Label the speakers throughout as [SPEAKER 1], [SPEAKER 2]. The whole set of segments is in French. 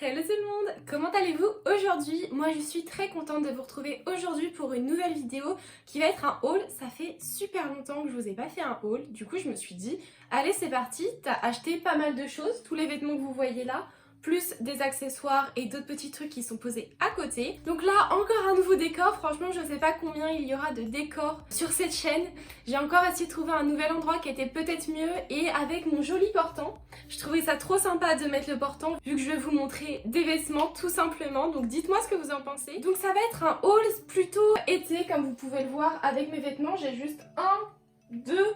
[SPEAKER 1] Hello tout le monde, comment allez-vous aujourd'hui? Moi je suis très contente de vous retrouver aujourd'hui pour une nouvelle vidéo qui va être un haul. Ça fait super longtemps que je vous ai pas fait un haul, du coup je me suis dit allez c'est parti, t'as acheté pas mal de choses, tous les vêtements que vous voyez là, plus des accessoires et d'autres petits trucs qui sont posés à côté. Donc là, encore un nouveau décor. Franchement, je sais pas combien il y aura de décors sur cette chaîne. J'ai encore essayé de trouver un nouvel endroit qui était peut-être mieux. Et avec mon joli portant, je trouvais ça trop sympa de mettre le portant, vu que je vais vous montrer des vêtements tout simplement. Donc dites-moi ce que vous en pensez. Donc ça va être un haul plutôt été, comme vous pouvez le voir avec mes vêtements. J'ai juste un, deux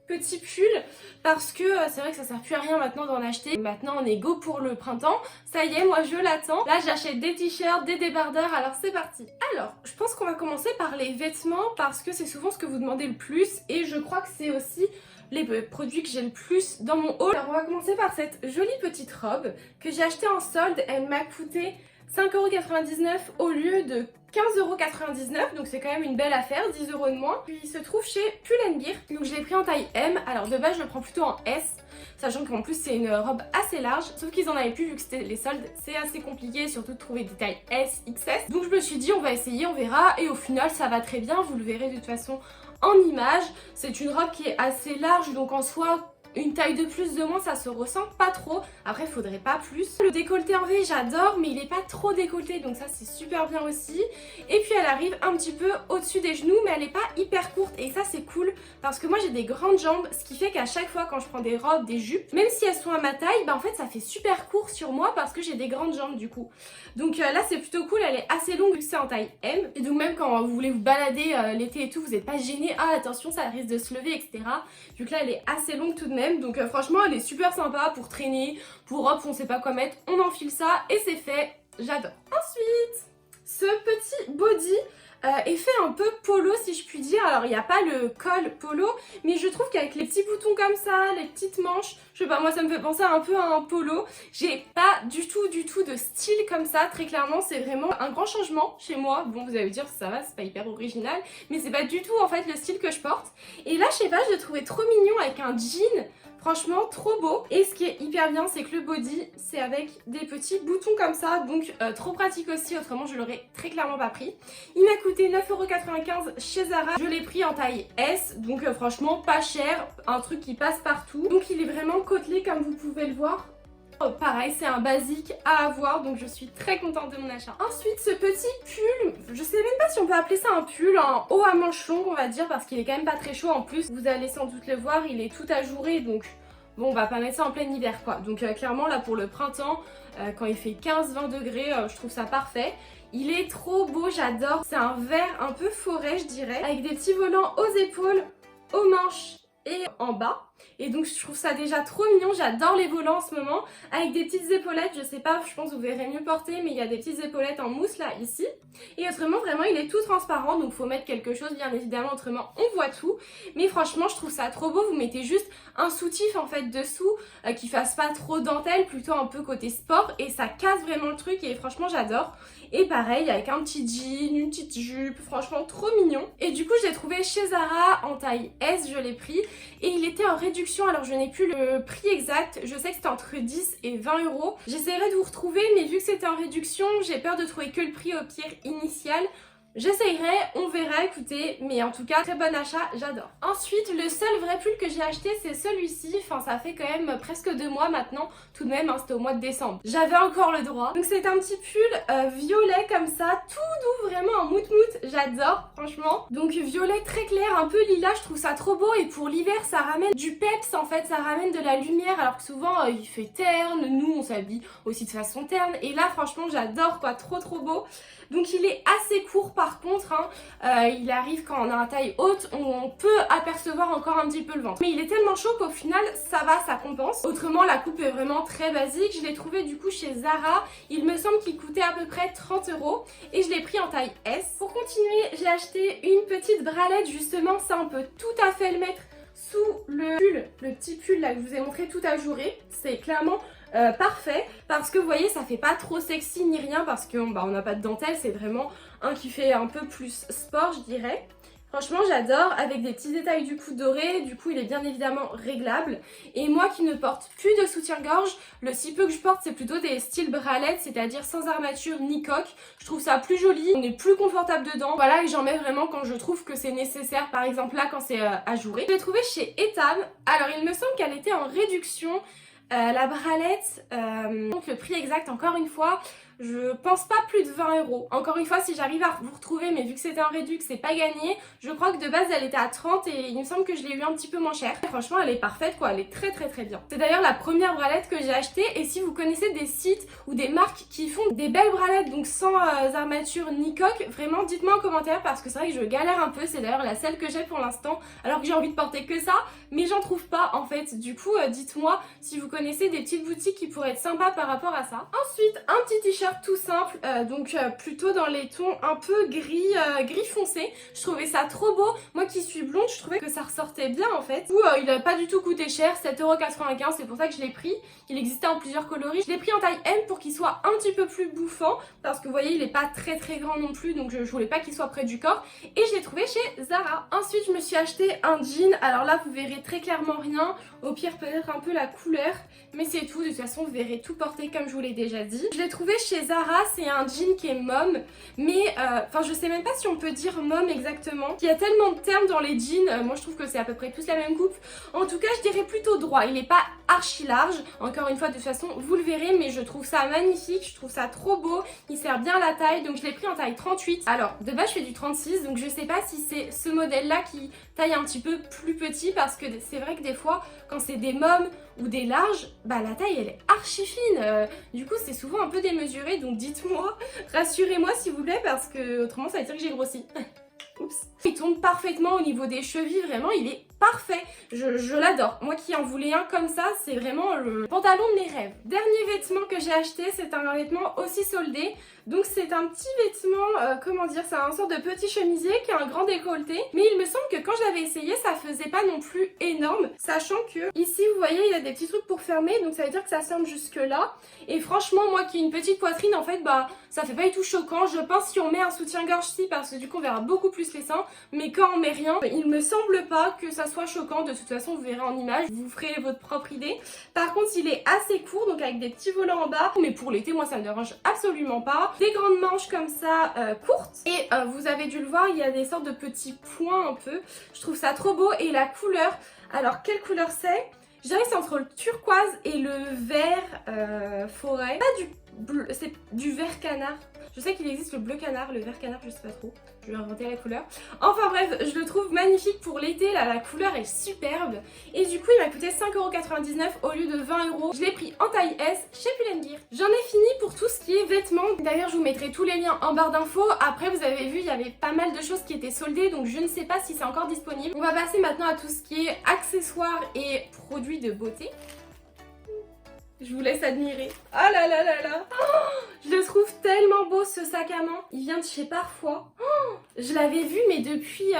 [SPEAKER 1] petit pull parce que c'est vrai que ça sert plus à rien maintenant d'en acheter. Maintenant on est go pour le printemps, ça y est moi je l'attends. Là j'achète des t-shirts, des débardeurs, alors c'est parti. Alors je pense qu'on va commencer par les vêtements parce que c'est souvent ce que vous demandez le plus et je crois que c'est aussi les produits que j'ai le plus dans mon haul. Alors on va commencer par cette jolie petite robe que j'ai achetée en solde. Elle m'a coûté 5,99€ au lieu de 15,99€, donc c'est quand même une belle affaire, 10€ de moins. Puis il se trouve chez Pull&Bear, donc je l'ai pris en taille M. Alors de base je le prends plutôt en S, sachant qu'en plus c'est une robe assez large, sauf qu'ils en avaient plus vu que c'était les soldes, c'est assez compliqué surtout de trouver des tailles S, XS. Donc je me suis dit on va essayer, on verra, et au final ça va très bien, vous le verrez de toute façon en image. C'est une robe qui est assez large, donc en soi une taille de plus, de moins, ça se ressent pas trop. Après, faudrait pas plus. Le décolleté en V, j'adore, mais il est pas trop décolleté, donc ça, c'est super bien aussi. Et puis, elle arrive un petit peu au-dessus des genoux, mais elle est pas hyper courte. Et ça, c'est cool, parce que moi, j'ai des grandes jambes, ce qui fait qu'à chaque fois, quand je prends des robes, des jupes, même si elles sont à ma taille, bah en fait, ça fait super court sur moi, parce que j'ai des grandes jambes, du coup. Donc là, c'est plutôt cool, elle est assez longue, vu que c'est en taille M. Et donc, même quand vous voulez vous balader l'été et tout, vous n'êtes pas gêné. Ah, attention, ça risque de se lever, etc. Vu que là, elle est assez longue tout de même. Donc franchement elle est super sympa pour traîner, pour robe on sait pas quoi mettre, on enfile ça et c'est fait, j'adore. Ensuite, ce petit body est fait un peu polo si je puis dire. Alors il n'y a pas le col polo, mais je trouve qu'avec les petits boutons comme ça, les petites manches, je sais pas, moi ça me fait penser un peu à un polo. J'ai pas du tout de style comme ça, très clairement c'est vraiment un grand changement chez moi. Bon vous allez me dire ça va, c'est pas hyper original, mais c'est pas du tout en fait le style que je porte. Et là je sais pas, je le trouvais trop mignon avec un jean. Franchement trop beau, et ce qui est hyper bien c'est que le body c'est avec des petits boutons comme ça, donc trop pratique aussi, autrement je l'aurais très clairement pas pris. Il m'a coûté 9,95€ chez Zara, je l'ai pris en taille S, donc franchement pas cher, un truc qui passe partout. Donc il est vraiment côtelé comme vous pouvez le voir. Pareil, c'est un basique à avoir, donc je suis très contente de mon achat. Ensuite, ce petit pull, je sais même pas si on peut appeler ça un pull, un haut à manches longues on va dire, parce qu'il est quand même pas très chaud en plus. Vous allez sans doute le voir, il est tout ajouré, donc bon, on va pas mettre ça en plein hiver quoi. Donc clairement là pour le printemps, quand il fait 15-20 degrés, je trouve ça parfait. Il est trop beau, j'adore. C'est un vert un peu forêt je dirais, avec des petits volants aux épaules, aux manches et en bas. Et donc je trouve ça déjà trop mignon, j'adore les volants en ce moment, avec des petites épaulettes, je sais pas, je pense que vous verrez mieux porter, mais il y a des petites épaulettes en mousse là, ici. Et autrement, vraiment, il est tout transparent, donc faut mettre quelque chose, bien évidemment, autrement on voit tout. Mais franchement, je trouve ça trop beau, vous mettez juste un soutif en fait dessous, qui fasse pas trop dentelle, plutôt un peu côté sport, et ça casse vraiment le truc, et franchement j'adore. Et pareil, avec un petit jean, une petite jupe, franchement trop mignon. Et du coup, je l'ai trouvé chez Zara en taille S, je l'ai pris. Et il était en réduction, alors je n'ai plus le prix exact. Je sais que c'était entre 10 et 20€. J'essaierai de vous retrouver, mais vu que c'était en réduction, j'ai peur de trouver que le prix au pire initial. J'essayerai, on verra, écoutez, mais en tout cas, très bon achat, j'adore. Ensuite, le seul vrai pull que j'ai acheté, c'est celui-ci. Enfin, ça fait quand même presque 2 mois maintenant, tout de même, hein, c'était au mois de décembre. J'avais encore le droit. Donc c'est un petit pull violet comme ça, tout doux, vraiment en mout-mout, j'adore, franchement. Donc violet très clair, un peu lilas, je trouve ça trop beau. Et pour l'hiver, ça ramène du peps en fait, ça ramène de la lumière, alors que souvent, il fait terne, nous on s'habille aussi de façon terne. Et là, franchement, j'adore quoi, trop beau. Donc il est assez court par contre, hein. Il arrive quand on a une taille haute, on peut apercevoir encore un petit peu le ventre. Mais il est tellement chaud qu'au final ça va, ça compense. Autrement la coupe est vraiment très basique, je l'ai trouvé du coup chez Zara, il me semble qu'il coûtait à peu près 30€ et je l'ai pris en taille S. Pour continuer, j'ai acheté une petite bralette justement, ça on peut tout à fait le mettre sous le pull, le petit pull là que je vous ai montré tout ajouré, c'est clairement parfait parce que vous voyez ça fait pas trop sexy ni rien parce que on n'a pas de dentelle, c'est vraiment un qui fait un peu plus sport je dirais. Franchement j'adore, avec des petits détails du coup dorés, du coup il est bien évidemment réglable. Et moi qui ne porte plus de soutien-gorge, le si peu que je porte c'est plutôt des styles bralettes, c'est-à-dire sans armature ni coque. Je trouve ça plus joli, on est plus confortable dedans. Voilà, et j'en mets vraiment quand je trouve que c'est nécessaire, par exemple là quand c'est ajouré. Je l'ai trouvé chez Etam, alors il me semble qu'elle était en réduction. La bralette, donc le prix exact encore une fois, je pense pas plus de 20 €. Encore une fois, si j'arrive à vous retrouver, mais vu que c'était en réduc, c'est pas gagné. Je crois que de base elle était à 30 et il me semble que je l'ai eu un petit peu moins cher. Et franchement elle est parfaite quoi, elle est très bien. C'est d'ailleurs la première bralette que j'ai achetée, et si vous connaissez des sites ou des marques qui font des belles bralettes, donc sans armature ni coque, vraiment dites-moi en commentaire parce que c'est vrai que je galère un peu. C'est d'ailleurs la seule que j'ai pour l'instant, alors que j'ai envie de porter que ça, mais j'en trouve pas en fait. Du coup dites-moi si vous connaissez des petites boutiques qui pourraient être sympas par rapport à ça. Ensuite un petit t-shirt tout simple, plutôt dans les tons un peu gris, gris foncé. Je trouvais ça trop beau. Moi qui suis blonde, je trouvais que ça ressortait bien en fait. Il a pas du tout coûté cher, 7,95 €, c'est pour ça que je l'ai pris. Il existait en plusieurs coloris. Je l'ai pris en taille M pour qu'il soit un petit peu plus bouffant, parce que vous voyez il est pas très grand non plus, donc je voulais pas qu'il soit près du corps. Et je l'ai trouvé chez Zara. Ensuite je me suis acheté un jean. Alors là vous verrez très clairement rien, au pire peut-être un peu la couleur, mais c'est tout. De toute façon vous verrez tout porté comme je vous l'ai déjà dit. Je l'ai trouvé chez Zara, c'est un jean qui est mom, mais je sais même pas si on peut dire mom exactement. Il y a tellement de termes dans les jeans, moi je trouve que c'est à peu près tous la même coupe. En tout cas je dirais plutôt droit, il est pas archi large, encore une fois de toute façon vous le verrez, mais je trouve ça magnifique, je trouve ça trop beau, il sert bien la taille, donc je l'ai pris en taille 38. Alors de base je fais du 36, donc je sais pas si c'est ce modèle là qui taille un petit peu plus petit, parce que c'est vrai que des fois quand c'est des moms ou des larges, bah la taille elle est archi fine, du coup c'est souvent un peu démesuré, donc dites-moi, rassurez-moi s'il vous plaît, parce que autrement ça veut dire que j'ai grossi. Oups. Il tombe parfaitement au niveau des chevilles, vraiment il est parfait, je l'adore. Moi qui en voulais un comme ça, c'est vraiment le pantalon de mes rêves. Dernier vêtement que j'ai acheté, c'est un vêtement aussi soldé. Donc c'est un petit vêtement, comment dire, c'est un sorte de petit chemisier qui a un grand décolleté. Mais il me semble que quand je l'avais essayé, ça faisait pas non plus énorme. Sachant que ici, vous voyez, il y a des petits trucs pour fermer. Donc ça veut dire que ça ferme jusque là. Et franchement, moi qui ai une petite poitrine, en fait, bah ça fait pas du tout choquant. Je pense si on met un soutien-gorge ici, parce que du coup on verra beaucoup plus les seins. Mais quand on met rien, il me semble pas que ça soit choquant. De toute façon, vous verrez en image, vous ferez votre propre idée. Par contre, il est assez court, donc avec des petits volants en bas. Mais pour l'été, moi ça me dérange absolument pas. Des grandes manches comme ça, courtes. Et vous avez dû le voir, il y a des sortes de petits points un peu. Je trouve ça trop beau. Et la couleur, alors quelle couleur c'est? Je dirais que c'est entre le turquoise et le vert forêt. Pas du bleu, c'est du vert canard. Je sais qu'il existe le bleu canard, le vert canard, je sais pas trop. Je vais inventer la couleur. Enfin bref, je le trouve magnifique pour l'été. Là, la couleur est superbe. Et du coup, il m'a coûté 5,99 € au lieu de 20 €. Je l'ai pris en taille S chez Pull&Bear. J'en ai fini pour tout ce qui est vêtements. D'ailleurs, je vous mettrai tous les liens en barre d'infos. Après, vous avez vu, il y avait pas mal de choses qui étaient soldées. Donc, je ne sais pas si c'est encore disponible. On va passer maintenant à tout ce qui est accessoires et produits de beauté. Je vous laisse admirer. Oh là là là là. Oh, je le trouve tellement beau ce sac à main. Il vient de chez Parfois. Oh, je l'avais vu mais depuis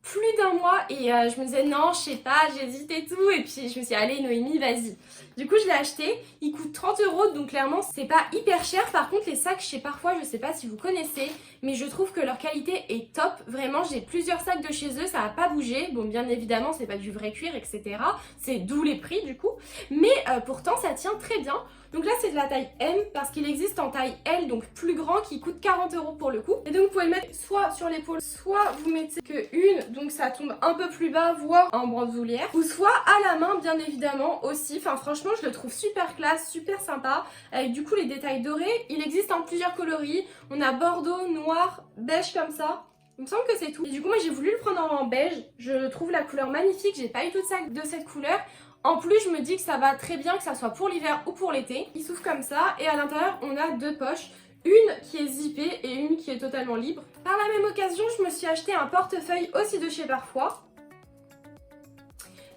[SPEAKER 1] plus d'un mois et je me disais non, je sais pas, j'hésite et tout. Et puis je me suis dit allez Noémie, vas-y. Du coup je l'ai acheté. Il coûte 30 € donc clairement c'est pas hyper cher. Par contre les sacs chez Parfois, je sais pas si vous connaissez, mais je trouve que leur qualité est top. Vraiment j'ai plusieurs sacs de chez eux, ça a pas bougé. Bon bien évidemment c'est pas du vrai cuir etc. C'est d'où les prix du coup. Mais pourtant ça tient très bien. Donc là c'est de la taille M parce qu'il existe en taille L, donc plus grand, qui coûte 40 € pour le coup. Et donc vous pouvez le mettre soit sur l'épaule, soit vous mettez que une, donc ça tombe un peu plus bas, voire en bandoulière, ou soit à la main bien évidemment aussi. Enfin franchement je le trouve super classe, super sympa, avec du coup les détails dorés. Il existe en plusieurs coloris, on a bordeaux, noir, beige comme ça. Il me semble que c'est tout. Et du coup moi j'ai voulu le prendre en beige, je trouve la couleur magnifique, j'ai pas eu tout ça de cette couleur. En plus, je me dis que ça va très bien, que ça soit pour l'hiver ou pour l'été. Il s'ouvre comme ça et à l'intérieur, on a deux poches. Une qui est zippée et une qui est totalement libre. Par la même occasion, je me suis acheté un portefeuille aussi de chez Parfois.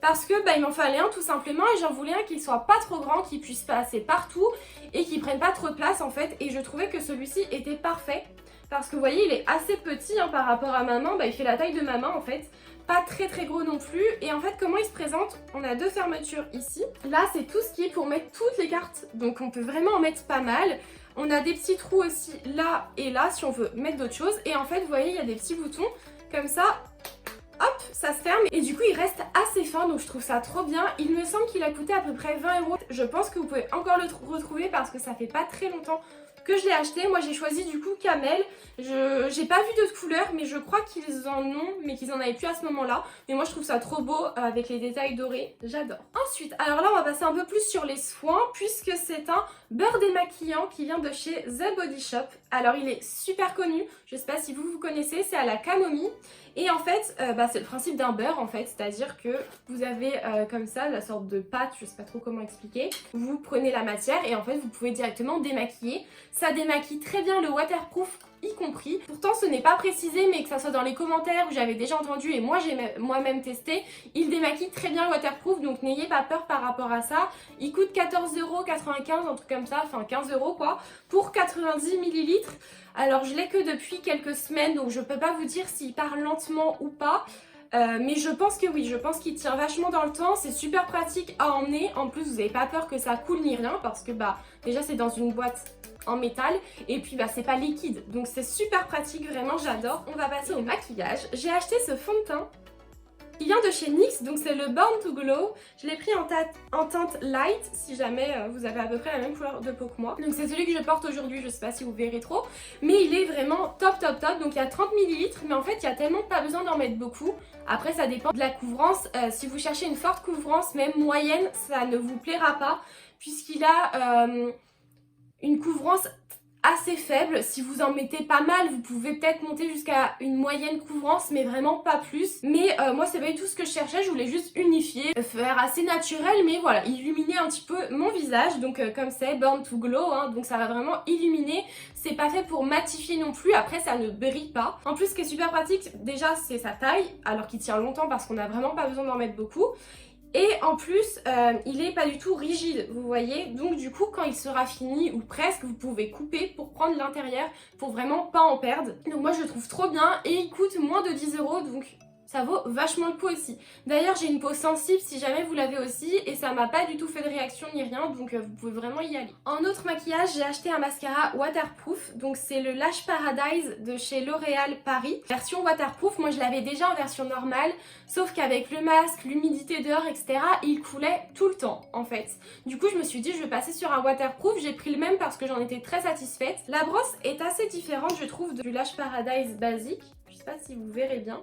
[SPEAKER 1] Parce que il m'en fallait un tout simplement et j'en voulais un qui soit pas trop grand, qui puisse passer partout et qui prenne pas trop de place en fait. Et je trouvais que celui-ci était parfait. Parce que vous voyez, il est assez petit par rapport à ma main. Il fait la taille de ma main en fait. Pas très gros non plus. Et en fait comment il se présente, on a deux fermetures ici. Là c'est tout ce qui est pour mettre toutes les cartes, donc on peut vraiment en mettre pas mal. On a des petits trous aussi là et là si on veut mettre d'autres choses. Et en fait vous voyez il y a des petits boutons comme ça hop, ça se ferme et du coup il reste assez fin, donc je trouve ça trop bien. Il me semble qu'il a coûté à peu près 20 €. Je pense que vous pouvez encore le retrouver parce que ça fait pas très longtemps que je l'ai acheté. Moi j'ai choisi du coup Camel. J'ai pas vu d'autres couleurs, mais je crois qu'ils en ont, mais qu'ils en avaient plus à ce moment-là. Mais moi je trouve ça trop beau avec les détails dorés, j'adore. Ensuite, alors là on va passer un peu plus sur les soins puisque c'est un beurre démaquillant qui vient de chez The Body Shop. Alors il est super connu, je sais pas si vous connaissez, c'est à la camomille. Et en fait, c'est le principe d'un beurre en fait, c'est-à-dire que vous avez comme ça la sorte de pâte, je sais pas trop comment expliquer. Vous prenez la matière et en fait vous pouvez directement démaquiller. Ça démaquille très bien le waterproof y compris. Pourtant ce n'est pas précisé, mais que ça soit dans les commentaires où j'avais déjà entendu et moi j'ai moi-même testé, il démaquille très bien le waterproof, donc n'ayez pas peur par rapport à ça. Il coûte 14,95 €, un truc comme ça, enfin 15 € quoi, pour 90 ml. Alors je l'ai que depuis quelques semaines, donc je peux pas vous dire s'il part lentement ou pas. Mais je pense que oui, je pense qu'il tient vachement dans le temps, c'est super pratique à emmener. En plus vous n'avez pas peur que ça coule ni rien parce que déjà c'est dans une boîte en métal et puis c'est pas liquide, donc c'est super pratique, vraiment j'adore. On va passer au maquillage. J'ai acheté ce fond de teint qui vient de chez NYX, donc c'est le Born to Glow. Je l'ai pris en teinte light, si jamais vous avez à peu près la même couleur de peau que moi. Donc c'est celui que je porte aujourd'hui, je sais pas si vous verrez trop, mais il est vraiment top top top. Donc il y a 30 ml, mais en fait il y a tellement pas besoin d'en mettre beaucoup. Après ça dépend de la couvrance, si vous cherchez une forte couvrance, même moyenne, ça ne vous plaira pas, puisqu'il a une couvrance assez faible. Si vous en mettez pas mal, vous pouvez peut-être monter jusqu'à une moyenne couvrance, mais vraiment pas plus. Mais moi c'est pas du tout ce que je cherchais, je voulais juste unifier, faire assez naturel, mais voilà, illuminer un petit peu mon visage. Donc comme c'est Born to Glow, hein, donc ça va vraiment illuminer. C'est pas fait pour matifier non plus, après ça ne brille pas. En plus ce qui est super pratique, déjà c'est sa taille, alors qu'il tient longtemps parce qu'on a vraiment pas besoin d'en mettre beaucoup. Et en plus, il est pas du tout rigide, vous voyez. Donc du coup, quand il sera fini, ou presque, vous pouvez couper pour prendre l'intérieur, pour vraiment pas en perdre. Donc moi, je le trouve trop bien et il coûte moins de 10 €, donc ça vaut vachement le coup aussi. D'ailleurs, j'ai une peau sensible si jamais vous l'avez aussi et ça m'a pas du tout fait de réaction ni rien, donc vous pouvez vraiment y aller. En autre maquillage, j'ai acheté un mascara waterproof, donc c'est le Lash Paradise de chez L'Oréal Paris. Version waterproof, moi je l'avais déjà en version normale, sauf qu'avec le masque, l'humidité dehors, etc., il coulait tout le temps en fait. Du coup, je me suis dit je vais passer sur un waterproof, j'ai pris le même parce que j'en étais très satisfaite. La brosse est assez différente, je trouve, du Lash Paradise basique. Je sais pas si vous verrez bien.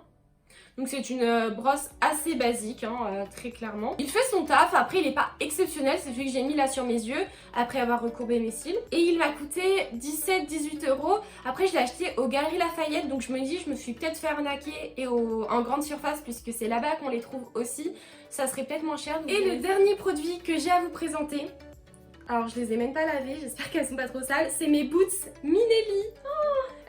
[SPEAKER 1] Donc c'est une brosse assez basique, hein, très clairement. Il fait son taf, après il n'est pas exceptionnel, c'est celui que j'ai mis là sur mes yeux, après avoir recourbé mes cils. Et il m'a coûté 17-18 €. Après je l'ai acheté aux Galeries Lafayette, donc je me dis je me suis peut-être fait arnaquer et en grande surface, puisque c'est là-bas qu'on les trouve aussi. Ça serait peut-être moins cher. Et le dernier produit que j'ai à vous présenter, alors je les ai même pas lavées, j'espère qu'elles sont pas trop sales, c'est mes boots Minelli.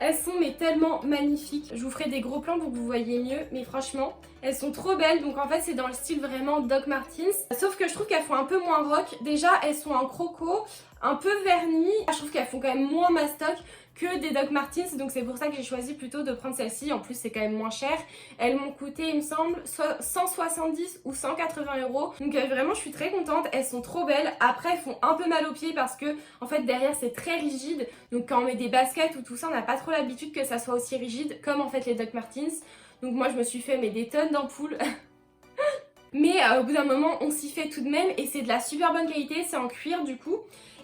[SPEAKER 1] Elles sont mais tellement magnifiques. Je vous ferai des gros plans pour que vous voyez mieux, mais franchement, elles sont trop belles. Donc en fait, c'est dans le style vraiment Doc Martens. Sauf que je trouve qu'elles font un peu moins rock. Déjà, elles sont en croco, un peu vernis. Je trouve qu'elles font quand même moins mastoc que des Doc Martens, donc c'est pour ça que j'ai choisi plutôt de prendre celle-ci. En plus c'est quand même moins cher, elles m'ont coûté il me semble 170 ou 180 €, donc vraiment je suis très contente, elles sont trop belles. Après elles font un peu mal aux pieds parce que en fait derrière c'est très rigide, donc quand on met des baskets ou tout ça on n'a pas trop l'habitude que ça soit aussi rigide comme en fait les Doc Martens. Donc moi je me suis fait des tonnes d'ampoules mais au bout d'un moment on s'y fait tout de même et c'est de la super bonne qualité, c'est en cuir du coup.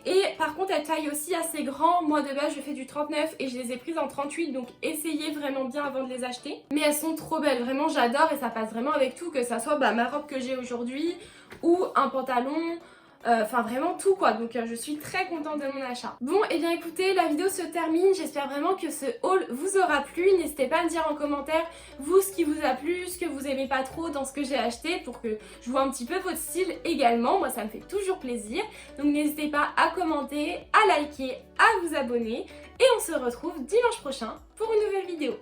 [SPEAKER 1] Et par contre elles taillent aussi assez grand, moi de base je fais du 39 et je les ai prises en 38, donc essayez vraiment bien avant de les acheter. Mais elles sont trop belles, vraiment j'adore et ça passe vraiment avec tout, que ça soit ma robe que j'ai aujourd'hui ou un pantalon, enfin vraiment tout quoi, donc je suis très contente de mon achat. Bon et bien écoutez, la vidéo se termine, j'espère vraiment que ce haul vous aura plu. N'hésitez pas à me dire en commentaire vous ce qui vous a plu, ce que vous aimez pas trop dans ce que j'ai acheté pour que je vois un petit peu votre style également, moi ça me fait toujours plaisir. Donc n'hésitez pas à commenter, à liker, à vous abonner et on se retrouve dimanche prochain pour une nouvelle vidéo.